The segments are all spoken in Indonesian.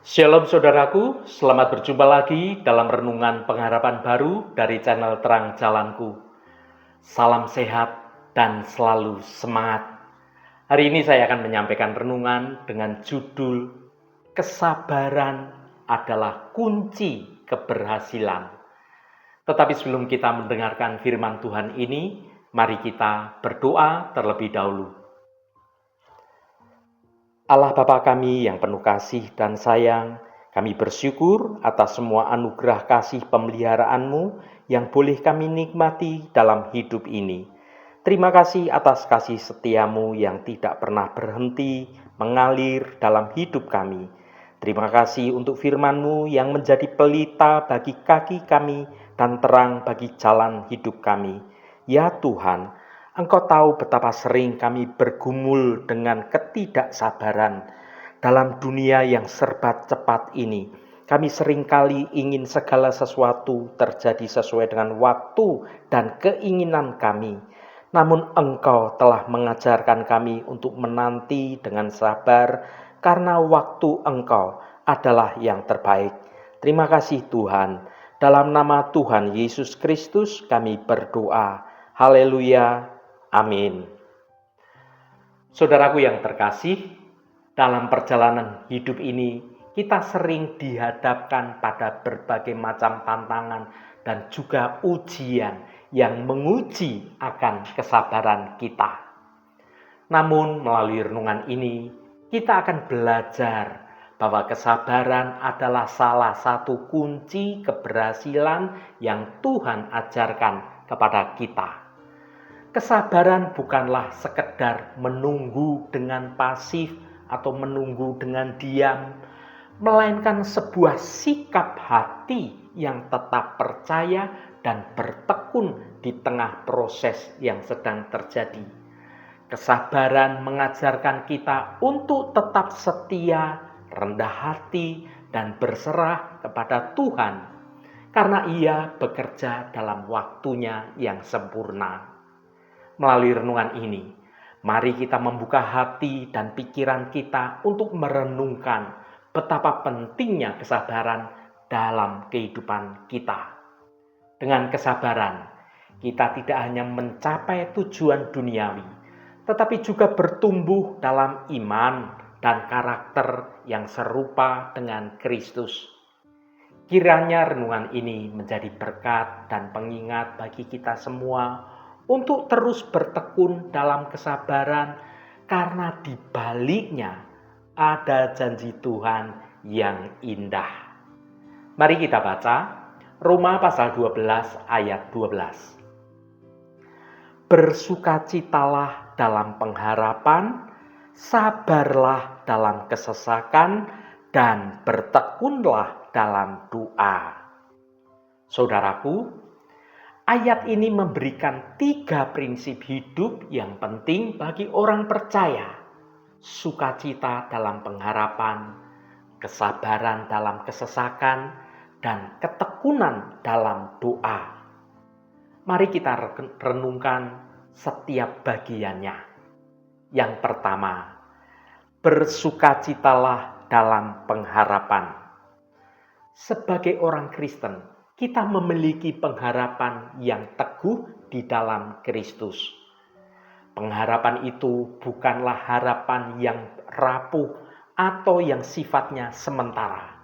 Shalom saudaraku, selamat berjumpa lagi dalam renungan pengharapan baru dari channel Terang Jalanku. Salam sehat dan selalu semangat. Hari ini saya akan menyampaikan renungan dengan judul Kesabaran adalah kunci keberhasilan. Tetapi sebelum kita mendengarkan firman Tuhan ini, mari kita berdoa terlebih dahulu. Allah Bapa kami yang penuh kasih dan sayang, kami bersyukur atas semua anugerah kasih pemeliharaan-Mu yang boleh kami nikmati dalam hidup ini. Terima kasih atas kasih setia-Mu yang tidak pernah berhenti mengalir dalam hidup kami. Terima kasih untuk firman-Mu yang menjadi pelita bagi kaki kami dan terang bagi jalan hidup kami. Ya Tuhan, Engkau tahu betapa sering kami bergumul dengan ketidaksabaran dalam dunia yang serba cepat ini. Kami seringkali ingin segala sesuatu terjadi sesuai dengan waktu dan keinginan kami. Namun Engkau telah mengajarkan kami untuk menanti dengan sabar karena waktu Engkau adalah yang terbaik. Terima kasih Tuhan. Dalam nama Tuhan Yesus Kristus kami berdoa. Haleluya. Amin. Saudaraku yang terkasih, dalam perjalanan hidup ini kita sering dihadapkan pada berbagai macam tantangan dan juga ujian yang menguji akan kesabaran kita. Namun melalui renungan ini kita akan belajar bahwa kesabaran adalah salah satu kunci keberhasilan yang Tuhan ajarkan kepada kita. Kesabaran bukanlah sekedar menunggu dengan pasif atau menunggu dengan diam, melainkan sebuah sikap hati yang tetap percaya dan bertekun di tengah proses yang sedang terjadi. Kesabaran mengajarkan kita untuk tetap setia, rendah hati, dan berserah kepada Tuhan, karena Ia bekerja dalam waktunya yang sempurna. Melalui renungan ini, mari kita membuka hati dan pikiran kita untuk merenungkan betapa pentingnya kesabaran dalam kehidupan kita. Dengan kesabaran, kita tidak hanya mencapai tujuan duniawi, tetapi juga bertumbuh dalam iman dan karakter yang serupa dengan Kristus. Kiranya renungan ini menjadi berkat dan pengingat bagi kita semua untuk terus bertekun dalam kesabaran, karena di baliknya ada janji Tuhan yang indah. Mari kita baca Roma pasal 12 ayat 12. Bersukacitalah dalam pengharapan, sabarlah dalam kesesakan, dan bertekunlah dalam doa. Saudaraku, ayat ini memberikan 3 prinsip hidup yang penting bagi orang percaya. Sukacita dalam pengharapan, kesabaran dalam kesesakan, dan ketekunan dalam doa. Mari kita renungkan setiap bagiannya. Yang pertama, bersukacitalah dalam pengharapan. Sebagai orang Kristen, kita memiliki pengharapan yang teguh di dalam Kristus. Pengharapan itu bukanlah harapan yang rapuh atau yang sifatnya sementara,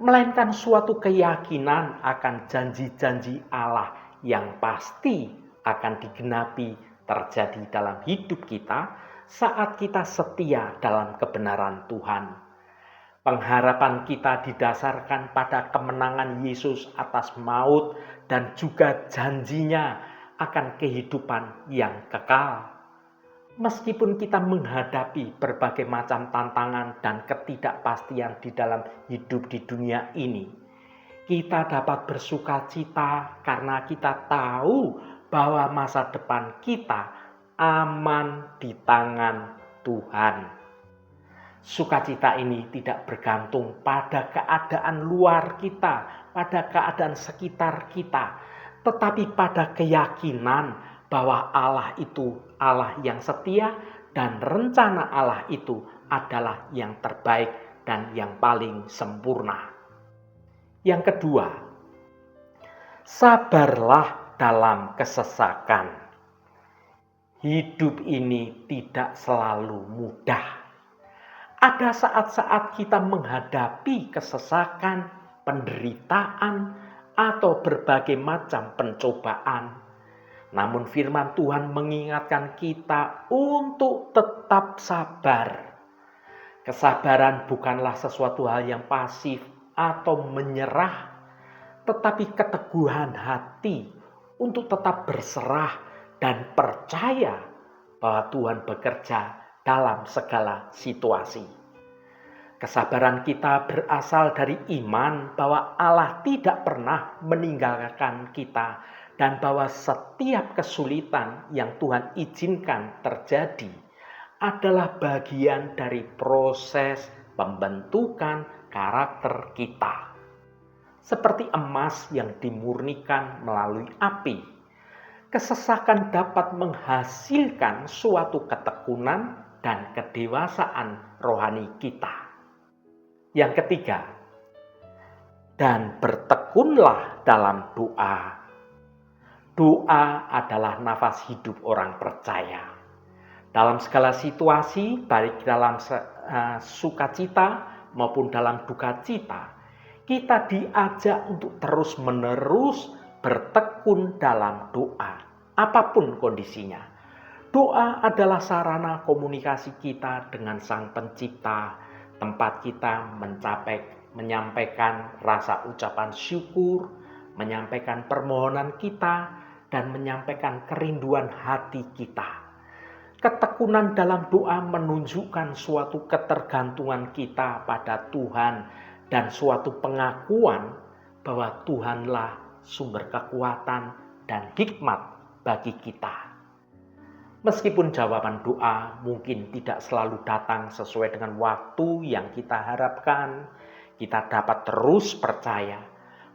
melainkan suatu keyakinan akan janji-janji Allah yang pasti akan digenapi terjadi dalam hidup kita saat kita setia dalam kebenaran Tuhan. Pengharapan kita didasarkan pada kemenangan Yesus atas maut dan juga janjinya akan kehidupan yang kekal. Meskipun kita menghadapi berbagai macam tantangan dan ketidakpastian di dalam hidup di dunia ini, kita dapat bersukacita karena kita tahu bahwa masa depan kita aman di tangan Tuhan. Sukacita ini tidak bergantung pada keadaan luar kita, pada keadaan sekitar kita, tetapi pada keyakinan bahwa Allah itu Allah yang setia dan rencana Allah itu adalah yang terbaik dan yang paling sempurna. Yang kedua, sabarlah dalam kesesakan. Hidup ini tidak selalu mudah. Ada saat-saat kita menghadapi kesesakan, penderitaan, atau berbagai macam pencobaan. Namun firman Tuhan mengingatkan kita untuk tetap sabar. Kesabaran bukanlah sesuatu hal yang pasif atau menyerah, tetapi keteguhan hati untuk tetap berserah dan percaya bahwa Tuhan bekerja dalam segala situasi. Kesabaran kita berasal dari iman bahwa Allah tidak pernah meninggalkan kita dan bahwa setiap kesulitan yang Tuhan izinkan terjadi adalah bagian dari proses pembentukan karakter kita. Seperti emas yang dimurnikan melalui api, kesesakan dapat menghasilkan suatu ketekunan dan kedewasaan rohani kita. Yang ketiga, dan bertekunlah dalam doa. Doa adalah nafas hidup orang percaya. Dalam segala situasi, baik dalam sukacita maupun dalam duka cita, kita diajak untuk terus-menerus bertekun dalam doa, apapun kondisinya. Doa adalah sarana komunikasi kita dengan Sang Pencipta, tempat kita menyampaikan rasa ucapan syukur, menyampaikan permohonan kita, dan menyampaikan kerinduan hati kita. Ketekunan dalam doa menunjukkan suatu ketergantungan kita pada Tuhan dan suatu pengakuan bahwa Tuhanlah sumber kekuatan dan hikmat bagi kita. Meskipun jawaban doa mungkin tidak selalu datang sesuai dengan waktu yang kita harapkan, kita dapat terus percaya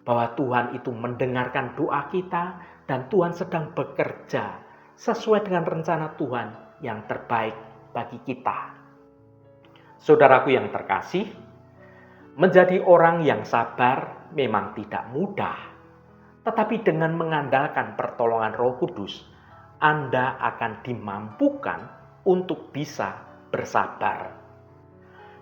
bahwa Tuhan itu mendengarkan doa kita dan Tuhan sedang bekerja sesuai dengan rencana Tuhan yang terbaik bagi kita. Saudaraku yang terkasih, menjadi orang yang sabar memang tidak mudah, tetapi dengan mengandalkan pertolongan Roh Kudus, Anda akan dimampukan untuk bisa bersabar.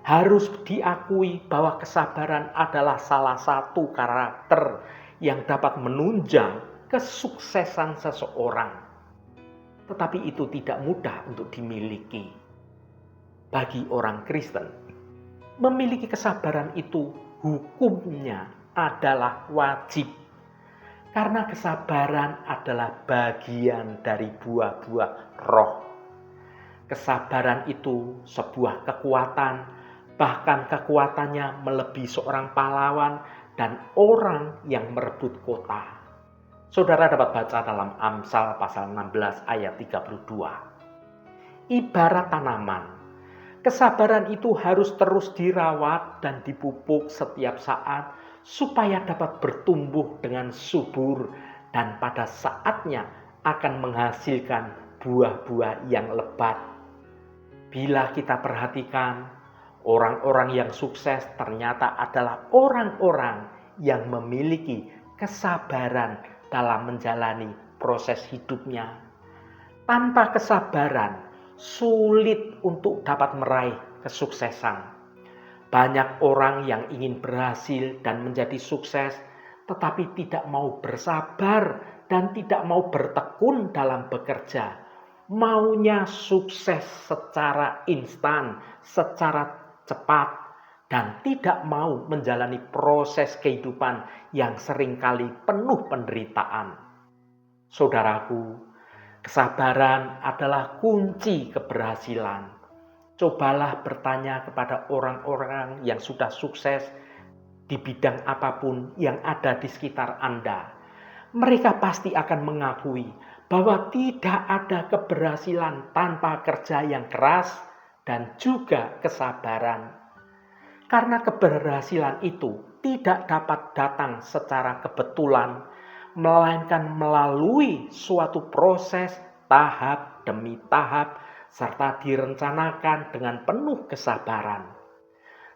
Harus diakui bahwa kesabaran adalah salah satu karakter yang dapat menunjang kesuksesan seseorang. Tetapi itu tidak mudah untuk dimiliki. Bagi orang Kristen, memiliki kesabaran itu hukumnya adalah wajib. Karena kesabaran adalah bagian dari buah-buah roh. Kesabaran itu sebuah kekuatan, bahkan kekuatannya melebihi seorang pahlawan dan orang yang merebut kota. Saudara dapat baca dalam Amsal pasal 16 ayat 32. Ibarat tanaman, kesabaran itu harus terus dirawat dan dipupuk setiap saat supaya dapat bertumbuh dengan subur dan pada saatnya akan menghasilkan buah-buah yang lebat. Bila kita perhatikan, orang-orang yang sukses ternyata adalah orang-orang yang memiliki kesabaran dalam menjalani proses hidupnya. Tanpa kesabaran, sulit untuk dapat meraih kesuksesan. Banyak orang yang ingin berhasil dan menjadi sukses, tetapi tidak mau bersabar dan tidak mau bertekun dalam bekerja. Maunya sukses secara instan, secara cepat, dan tidak mau menjalani proses kehidupan yang seringkali penuh penderitaan. Saudaraku, kesabaran adalah kunci keberhasilan. Cobalah bertanya kepada orang-orang yang sudah sukses di bidang apapun yang ada di sekitar Anda. Mereka pasti akan mengakui bahwa tidak ada keberhasilan tanpa kerja yang keras dan juga kesabaran. Karena keberhasilan itu tidak dapat datang secara kebetulan, melainkan melalui suatu proses tahap demi tahap serta direncanakan dengan penuh kesabaran.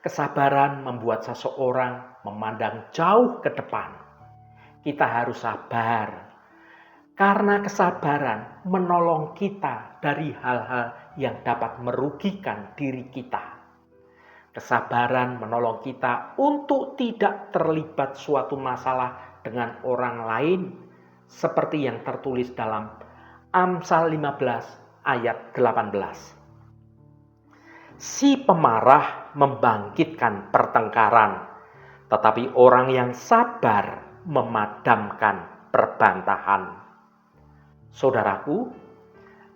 Kesabaran membuat seseorang memandang jauh ke depan. Kita harus sabar, karena kesabaran menolong kita dari hal-hal yang dapat merugikan diri kita. Kesabaran menolong kita untuk tidak terlibat suatu masalah dengan orang lain, seperti yang tertulis dalam Amsal 15 ayat 18. Si pemarah membangkitkan pertengkaran, tetapi orang yang sabar memadamkan perbantahan. Saudaraku,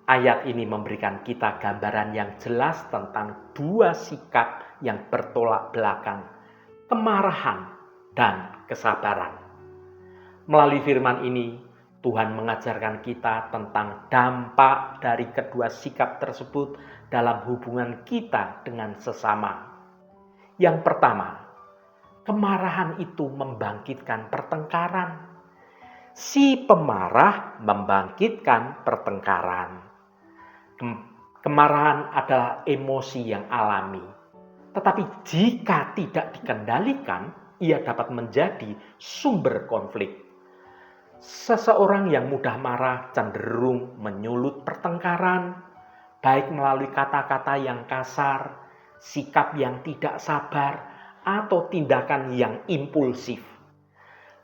ayat ini memberikan kita gambaran yang jelas tentang dua sikap yang bertolak belakang, kemarahan dan kesabaran. Melalui firman ini, Tuhan mengajarkan kita tentang dampak dari kedua sikap tersebut dalam hubungan kita dengan sesama. Yang pertama, kemarahan itu membangkitkan pertengkaran. Si pemarah membangkitkan pertengkaran. Kemarahan adalah emosi yang alami. Tetapi jika tidak dikendalikan, ia dapat menjadi sumber konflik. Seseorang yang mudah marah cenderung menyulut pertengkaran, baik melalui kata-kata yang kasar, sikap yang tidak sabar, atau tindakan yang impulsif.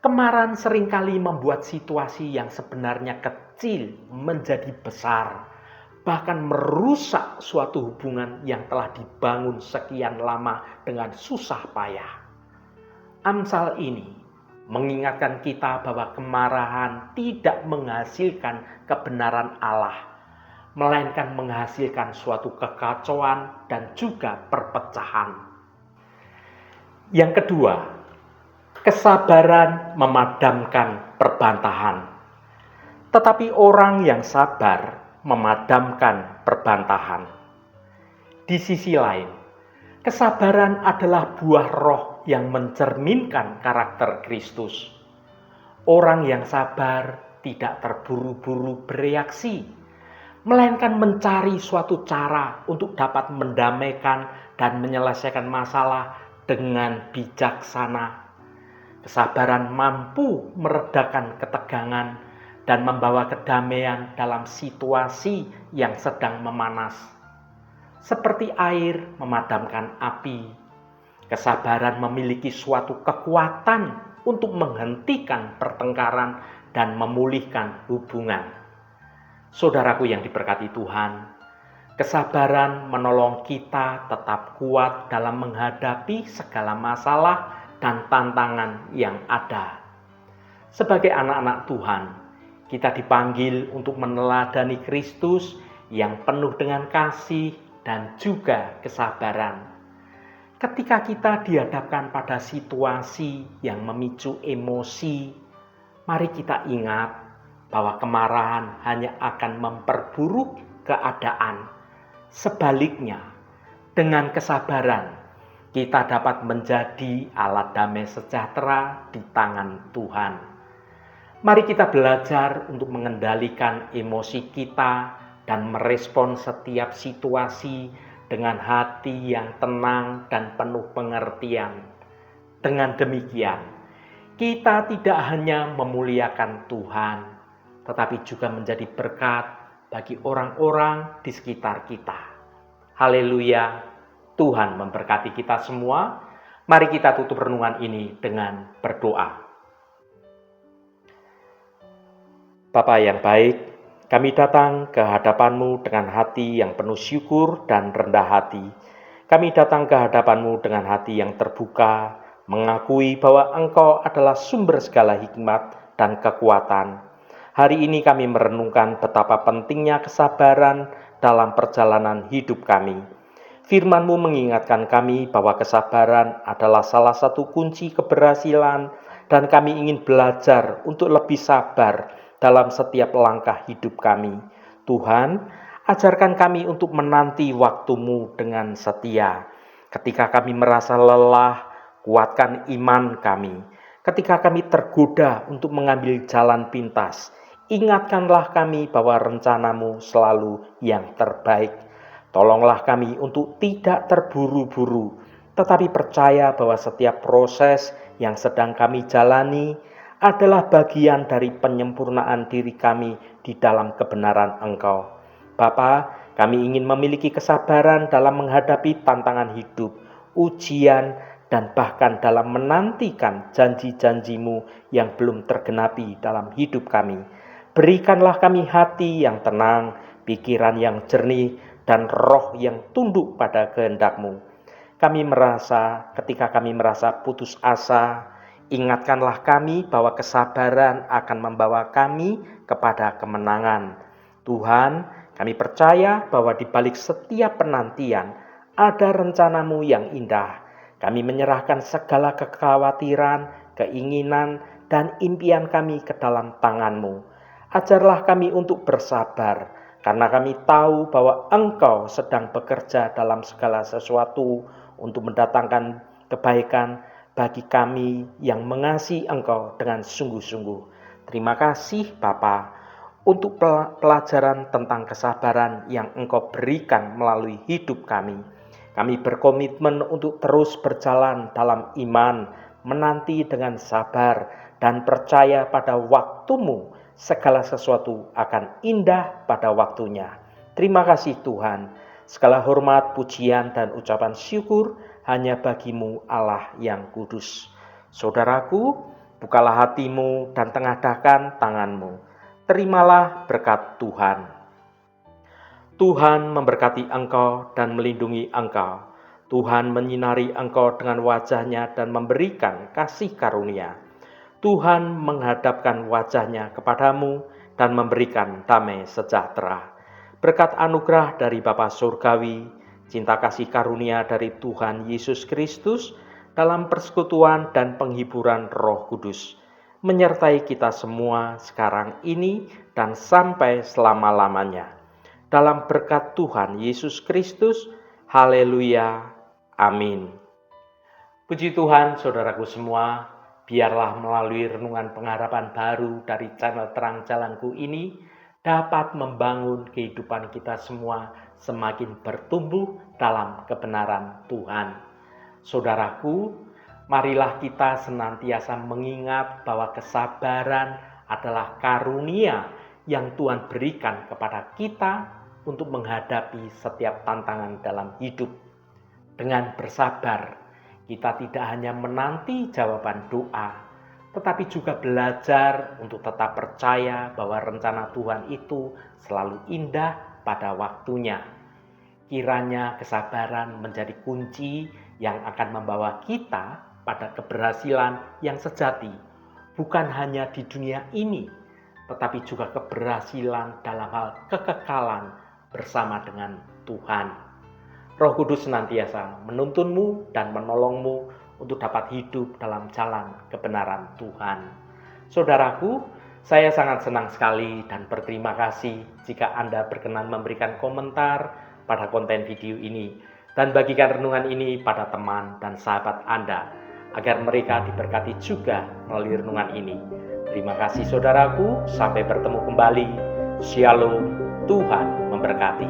Kemarahan seringkali membuat situasi yang sebenarnya kecil menjadi besar, bahkan merusak suatu hubungan yang telah dibangun sekian lama dengan susah payah. Amsal ini mengingatkan kita bahwa kemarahan tidak menghasilkan kebenaran Allah, melainkan menghasilkan suatu kekacauan dan juga perpecahan. Yang kedua, kesabaran memadamkan perbantahan. Tetapi orang yang sabar memadamkan perbantahan. Di sisi lain, kesabaran adalah buah roh yang mencerminkan karakter Kristus. Orang yang sabar tidak terburu-buru bereaksi, melainkan mencari suatu cara untuk dapat mendamaikan dan menyelesaikan masalah dengan bijaksana. Kesabaran mampu meredakan ketegangan dan membawa kedamaian dalam situasi yang sedang memanas. Seperti air memadamkan api, kesabaran memiliki suatu kekuatan untuk menghentikan pertengkaran dan memulihkan hubungan. Saudaraku yang diberkati Tuhan, kesabaran menolong kita tetap kuat dalam menghadapi segala masalah dan tantangan yang ada. Sebagai anak-anak Tuhan, kita dipanggil untuk meneladani Kristus yang penuh dengan kasih dan juga kesabaran. Ketika kita dihadapkan pada situasi yang memicu emosi, mari kita ingat bahwa kemarahan hanya akan memperburuk keadaan. Sebaliknya, dengan kesabaran, kita dapat menjadi alat damai sejahtera di tangan Tuhan. Mari kita belajar untuk mengendalikan emosi kita dan merespon setiap situasi dengan hati yang tenang dan penuh pengertian. Dengan demikian, kita tidak hanya memuliakan Tuhan, tetapi juga menjadi berkat bagi orang-orang di sekitar kita. Haleluya, Tuhan memberkati kita semua. Mari kita tutup renungan ini dengan berdoa. Bapa yang baik, kami datang ke hadapan-Mu dengan hati yang penuh syukur dan rendah hati. Kami datang ke hadapan-Mu dengan hati yang terbuka, mengakui bahwa Engkau adalah sumber segala hikmat dan kekuatan. Hari ini kami merenungkan betapa pentingnya kesabaran dalam perjalanan hidup kami. Firman-Mu mengingatkan kami bahwa kesabaran adalah salah satu kunci keberhasilan dan kami ingin belajar untuk lebih sabar dalam setiap langkah hidup kami. Tuhan, ajarkan kami untuk menanti waktu-Mu dengan setia. Ketika kami merasa lelah, kuatkan iman kami. Ketika kami tergoda untuk mengambil jalan pintas, ingatkanlah kami bahwa rencana-Mu selalu yang terbaik. Tolonglah kami untuk tidak terburu-buru, tetapi percaya bahwa setiap proses yang sedang kami jalani adalah bagian dari penyempurnaan diri kami di dalam kebenaran Engkau. Bapa, kami ingin memiliki kesabaran dalam menghadapi tantangan hidup, ujian, dan bahkan dalam menantikan janji-janji-Mu yang belum tergenapi dalam hidup kami. Berikanlah kami hati yang tenang, pikiran yang jernih, dan roh yang tunduk pada kehendak-Mu. Ketika kami merasa putus asa, ingatkanlah kami bahwa kesabaran akan membawa kami kepada kemenangan. Tuhan, kami percaya bahwa di balik setiap penantian ada rencana-Mu yang indah. Kami menyerahkan segala kekhawatiran, keinginan, dan impian kami ke dalam tangan-Mu. Ajarlah kami untuk bersabar, karena kami tahu bahwa Engkau sedang bekerja dalam segala sesuatu untuk mendatangkan kebaikan bagi kami yang mengasihi Engkau dengan sungguh-sungguh. Terima kasih Bapa untuk pelajaran tentang kesabaran yang Engkau berikan melalui hidup kami. Kami berkomitmen untuk terus berjalan dalam iman, menanti dengan sabar, dan percaya pada waktu-Mu segala sesuatu akan indah pada waktunya. Terima kasih Tuhan. Segala hormat, pujian, dan ucapan syukur hanya bagi-Mu Allah yang kudus. Saudaraku, bukalah hatimu dan tengadahkan tanganmu. Terimalah berkat Tuhan. Tuhan memberkati engkau dan melindungi engkau. Tuhan menyinari engkau dengan wajah-Nya dan memberikan kasih karunia. Tuhan menghadapkan wajah-Nya kepadamu dan memberikan damai sejahtera. Berkat anugerah dari Bapa Surgawi, cinta kasih karunia dari Tuhan Yesus Kristus, dalam persekutuan dan penghiburan Roh Kudus, menyertai kita semua sekarang ini dan sampai selama-lamanya. Dalam berkat Tuhan Yesus Kristus, haleluya, amin. Puji Tuhan, saudaraku semua, biarlah melalui renungan pengharapan baru dari channel Terang Jalanku ini, dapat membangun kehidupan kita semua semakin bertumbuh dalam kebenaran Tuhan. Saudaraku, marilah kita senantiasa mengingat bahwa kesabaran adalah karunia yang Tuhan berikan kepada kita untuk menghadapi setiap tantangan dalam hidup. Dengan bersabar, kita tidak hanya menanti jawaban doa, tetapi juga belajar untuk tetap percaya bahwa rencana Tuhan itu selalu indah pada waktunya. Kiranya kesabaran menjadi kunci yang akan membawa kita pada keberhasilan yang sejati, bukan hanya di dunia ini, tetapi juga keberhasilan dalam hal kekekalan bersama dengan Tuhan. Roh Kudus senantiasa menuntunmu dan menolongmu untuk dapat hidup dalam jalan kebenaran Tuhan. Saudaraku, saya sangat senang sekali dan berterima kasih jika Anda berkenan memberikan komentar pada konten video ini dan bagikan renungan ini pada teman dan sahabat Anda agar mereka diberkati juga melalui renungan ini. Terima kasih saudaraku, sampai bertemu kembali. Shalom, Tuhan memberkati.